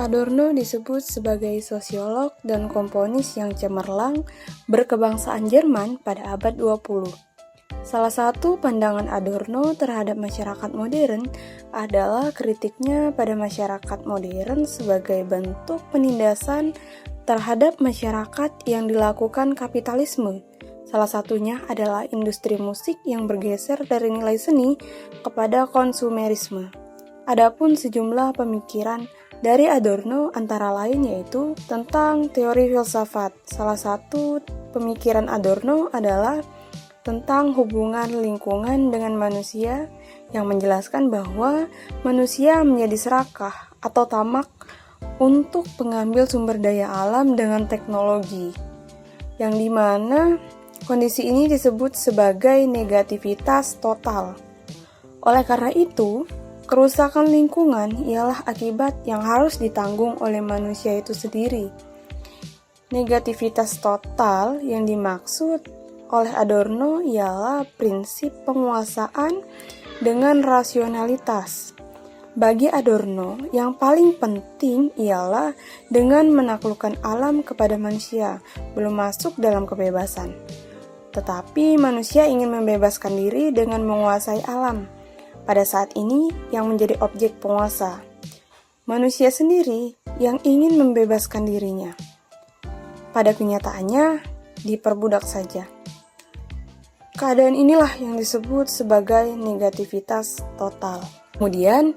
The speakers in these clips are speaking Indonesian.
Adorno disebut sebagai sosiolog dan komponis yang cemerlang berkebangsaan Jerman pada abad 20. Salah satu pandangan Adorno terhadap masyarakat modern adalah kritiknya pada masyarakat modern sebagai bentuk penindasan terhadap masyarakat yang dilakukan kapitalisme. Salah satunya adalah industri musik yang bergeser dari nilai seni kepada konsumerisme. Adapun sejumlah pemikiran dari Adorno antara lain yaitu tentang teori filsafat. Salah satu pemikiran Adorno adalah tentang hubungan lingkungan dengan manusia yang menjelaskan bahwa manusia menjadi serakah atau tamak untuk mengambil sumber daya alam dengan teknologi, yang dimana kondisi ini disebut sebagai negativitas total. Oleh karena itu, kerusakan lingkungan ialah akibat yang harus ditanggung oleh manusia itu sendiri. Negativitas total yang dimaksud oleh Adorno ialah prinsip penguasaan dengan rasionalitas. Bagi Adorno, yang paling penting ialah dengan menaklukkan alam kepada manusia, belum masuk dalam kebebasan. Tetapi manusia ingin membebaskan diri dengan menguasai alam. Pada saat ini yang menjadi objek penguasa, manusia sendiri yang ingin membebaskan dirinya. Pada kenyataannya, diperbudak saja. Keadaan inilah yang disebut sebagai negativitas total. Kemudian,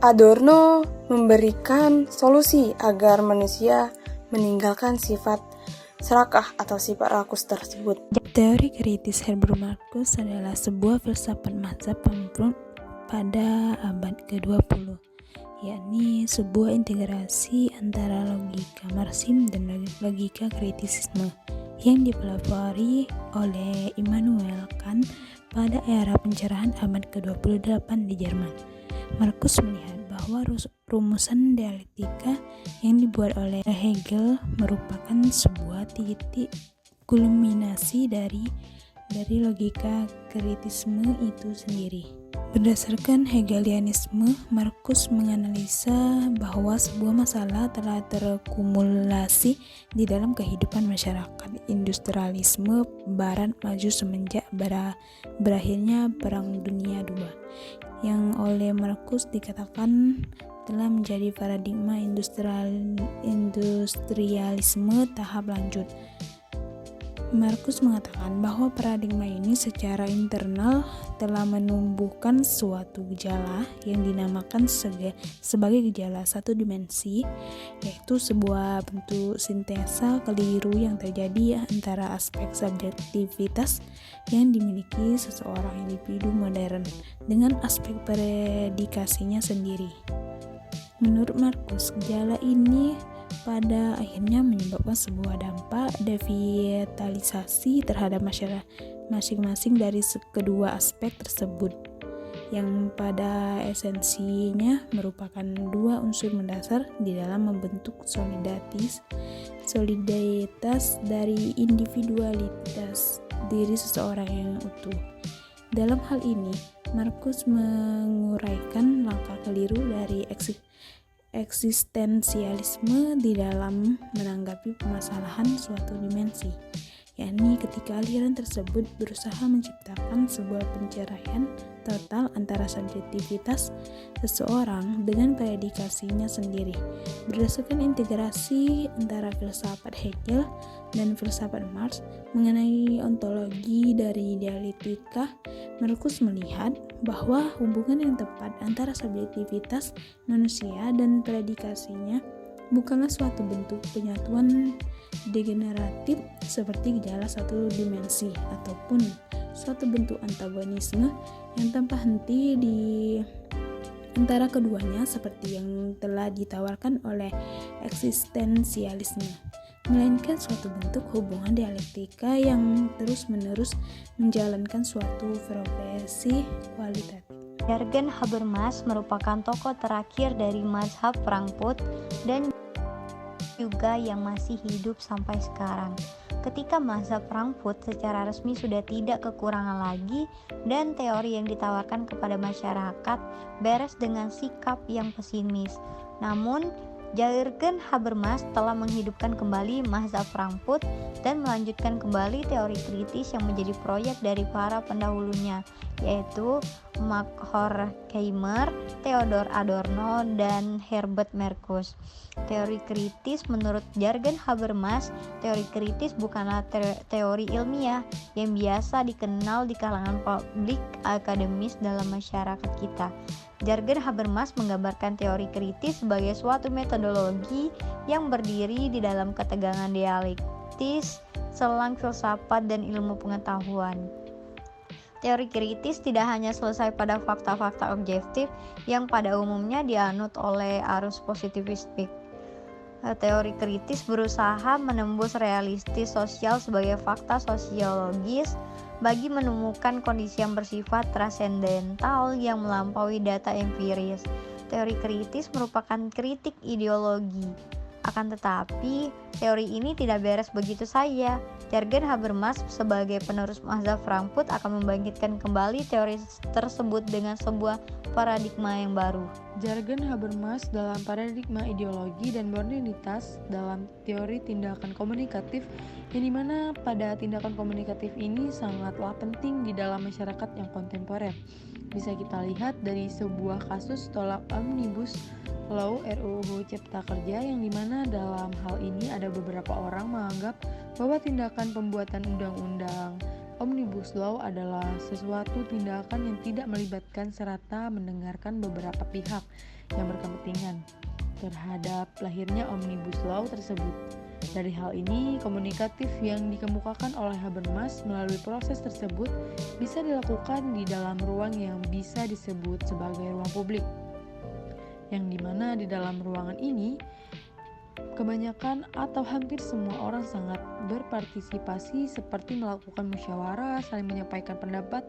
Adorno memberikan solusi agar manusia meninggalkan sifat serakah atau sifat rakus tersebut. Teori kritis Herbert Marcuse adalah sebuah filsafat mazhab Frankfurt pada abad ke-20, yakni sebuah integrasi antara logika Marxisme dan logika kritisisme yang dipelopori oleh Immanuel Kant pada era pencerahan abad ke-28 di Jerman. Marcuse melihat bahwa rumusan dialektika yang dibuat oleh Hegel merupakan sebuah titik kulminasi dari logika kritisisme itu sendiri. Berdasarkan Hegelianisme, Marcuse menganalisa bahwa sebuah masalah telah terkumulasi di dalam kehidupan masyarakat. Industrialisme Barat maju semenjak berakhirnya Perang Dunia II, yang oleh Marcuse dikatakan telah menjadi paradigma industrialisme tahap lanjut. Marcuse mengatakan bahwa paradigma ini secara internal telah menumbuhkan suatu gejala yang dinamakan sebagai gejala satu dimensi, yaitu sebuah bentuk sintesa keliru yang terjadi antara aspek subjektivitas yang dimiliki seseorang individu modern dengan aspek predikasinya sendiri. Menurut Marcuse, gejala ini pada akhirnya menyebabkan sebuah dampak devitalisasi terhadap masyarakat masing-masing dari kedua aspek tersebut, yang pada esensinya merupakan dua unsur mendasar di dalam membentuk solidaritas dari individualitas diri seseorang yang utuh. Dalam hal ini, Marcuse menguraikan langkah keliru dari eksistensialisme di dalam menanggapi permasalahan suatu dimensi, yakni ketika aliran tersebut berusaha menciptakan sebuah penceraian total antara subjektivitas seseorang dengan predikasinya sendiri. Berdasarkan integrasi antara filsafat Hegel dan filsafat Marx mengenai ontologi dari dialektika, Marcuse melihat bahwa hubungan yang tepat antara subjektivitas manusia dan predikasinya bukanlah suatu bentuk penyatuan degeneratif seperti gejala satu dimensi ataupun suatu bentuk antagonisme yang tanpa henti di antara keduanya seperti yang telah ditawarkan oleh eksistensialisme, melainkan suatu bentuk hubungan dialektika yang terus-menerus menjalankan suatu progresi kualitatif. Jürgen Habermas merupakan tokoh terakhir dari mazhab Frankfurt dan juga yang masih hidup sampai sekarang. Ketika mazhab Frankfurt secara resmi sudah tidak kekurangan lagi dan teori yang ditawarkan kepada masyarakat beres dengan sikap yang pesimis, Namun, Jürgen Habermas telah menghidupkan kembali mazhab Frankfurt dan melanjutkan kembali teori kritis yang menjadi proyek dari para pendahulunya, yaitu Max Horkheimer, Theodor Adorno, dan Herbert Marcuse. Teori kritis menurut Jürgen Habermas, teori kritis bukanlah teori ilmiah yang biasa dikenal di kalangan publik akademis dalam masyarakat kita. Jürgen Habermas menggambarkan teori kritis sebagai suatu metodologi yang berdiri di dalam ketegangan dialektis, selang filsafat dan ilmu pengetahuan. Teori kritis tidak hanya selesai pada fakta-fakta objektif yang pada umumnya dianut oleh arus positivistik. Teori kritis berusaha menembus realistis sosial sebagai fakta sosiologis bagi menemukan kondisi yang bersifat transendental yang melampaui data empiris. Teori kritis merupakan kritik ideologi. Akan tetapi, teori ini tidak beres begitu saja. Jürgen Habermas sebagai penerus mazhab Frankfurt akan membangkitkan kembali teori tersebut dengan sebuah paradigma yang baru. Jürgen Habermas dalam paradigma ideologi dan modernitas dalam teori tindakan komunikatif, yang dimana pada tindakan komunikatif ini sangatlah penting di dalam masyarakat yang kontemporer. Bisa kita lihat dari sebuah kasus tolak Omnibus Law RUU Cipta Kerja, yang dimana dalam hal ini ada beberapa orang menganggap bahwa tindakan pembuatan undang-undang Omnibus Law adalah sesuatu tindakan yang tidak melibatkan serta mendengarkan beberapa pihak yang berkepentingan terhadap lahirnya Omnibus Law tersebut. Dari hal ini, komunikatif yang dikemukakan oleh Habermas melalui proses tersebut bisa dilakukan di dalam ruang yang bisa disebut sebagai ruang publik, yang dimana di dalam ruangan ini kebanyakan atau hampir semua orang sangat berpartisipasi seperti melakukan musyawarah, saling menyampaikan pendapat,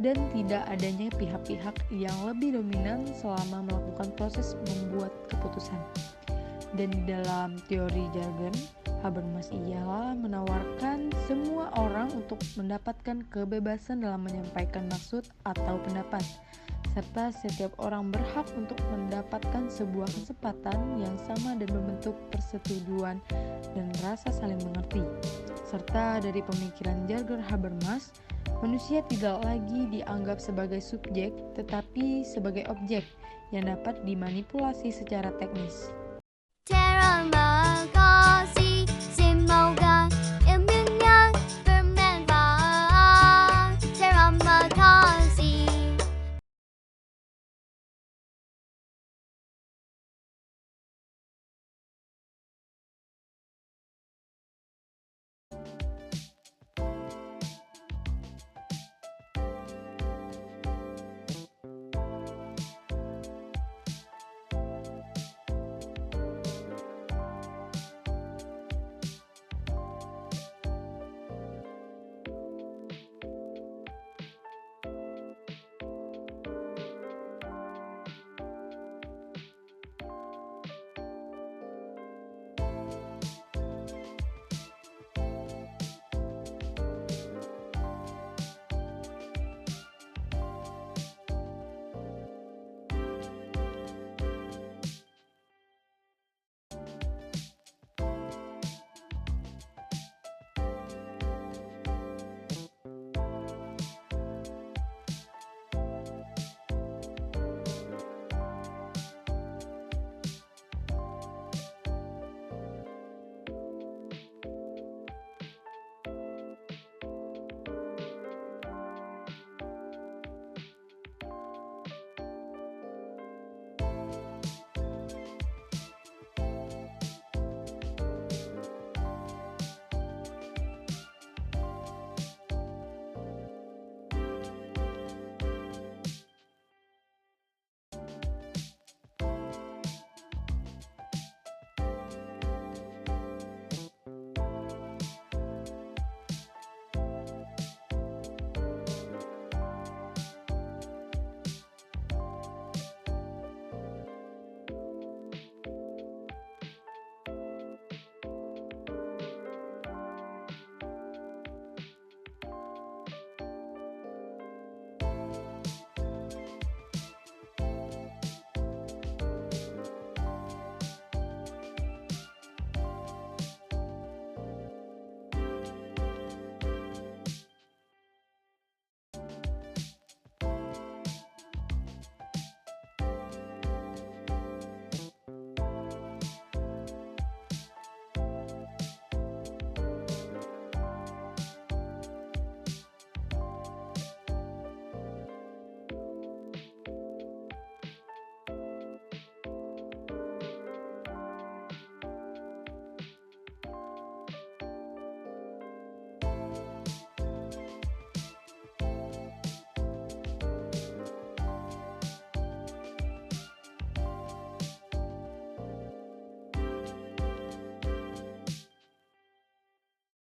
dan tidak adanya pihak-pihak yang lebih dominan selama melakukan proses membuat keputusan. Dan di dalam teori Jürgen Habermas ialah menawarkan semua orang untuk mendapatkan kebebasan dalam menyampaikan maksud atau pendapat, serta setiap orang berhak untuk mendapatkan sebuah kesempatan yang sama dan membentuk persetujuan dan rasa saling mengerti. Serta dari pemikiran Jürgen Habermas, manusia tidak lagi dianggap sebagai subjek tetapi sebagai objek yang dapat dimanipulasi secara teknis. Tear on